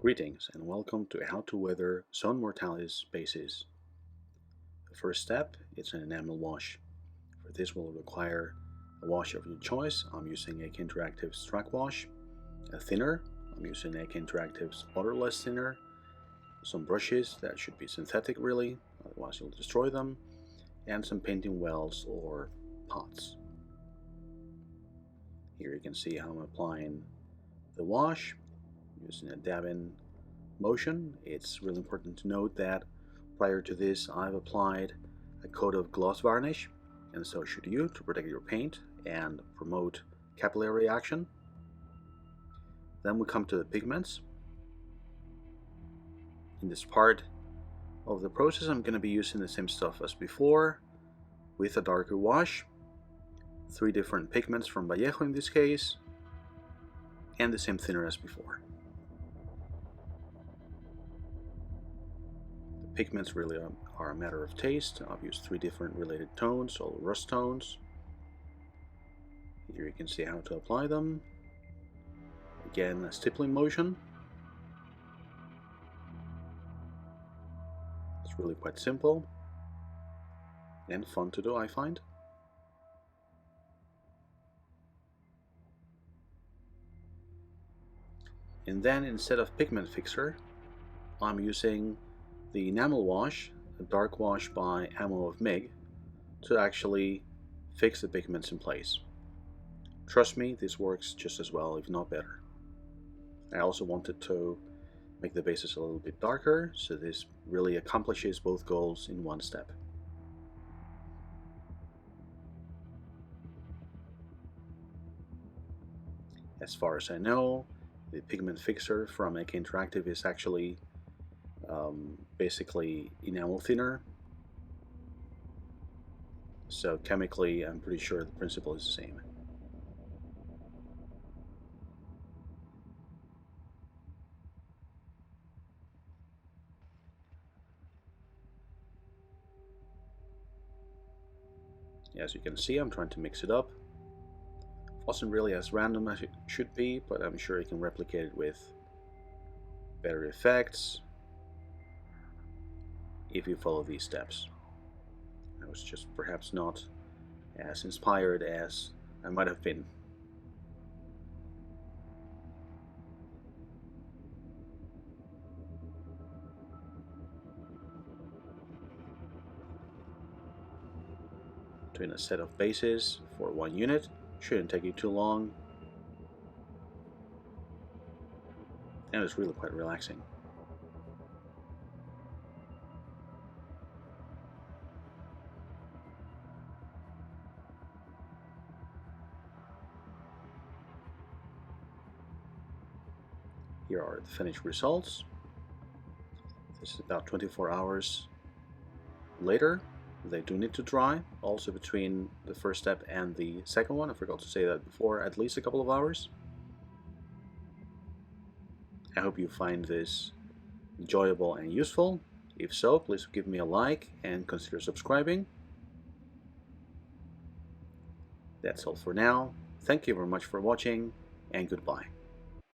Greetings and welcome to How to Weather Zone Mortalis bases. The first step is an enamel wash. For this will require a wash of your choice. I'm using AK Interactive's Track Wash, a thinner. I'm using AK Interactive's odorless thinner, some brushes that should be synthetic really, otherwise you'll destroy them, and some painting wells or pots. Here you can see how I'm applying the wash using a dab-in motion. It's really important to note that prior to this I've applied a coat of gloss varnish, and so should you, to protect your paint and promote capillary action. Then we come to the pigments. In this part of the process I'm going to be using the same stuff as before with a darker wash, 3 different pigments from Vallejo in this case, and the same thinner as before. The pigments really are a matter of taste. I've used 3 different related tones, all rust tones. Here you can see how to apply them. Again, a stippling motion. It's really quite simple and fun to do, I find. And then instead of pigment fixer, I'm using the enamel wash, a dark wash by Ammo of MIG, to actually fix the pigments in place. Trust me, this works just as well, if not better. I also wanted to make the bases a little bit darker, so this really accomplishes both goals in one step. As far as I know, the pigment fixer from AK Interactive is actually basically enamel thinner. So chemically, I'm pretty sure the principle is the same. As you can see, I'm trying to mix it up. Wasn't really as random as it should be, but I'm sure you can replicate it with better effects if you follow these steps. I was just perhaps not as inspired as I might have been. Doing a set of bases for 1 unit shouldn't take you too long, and it's really quite relaxing. Here are the finished results. This is about 24 hours later. They do need to dry, also between the first step and the second one. I forgot to say that before, at least a couple of hours. I hope you find this enjoyable and useful. If so, please give me a like and consider subscribing. That's all for now. Thank you very much for watching, and goodbye.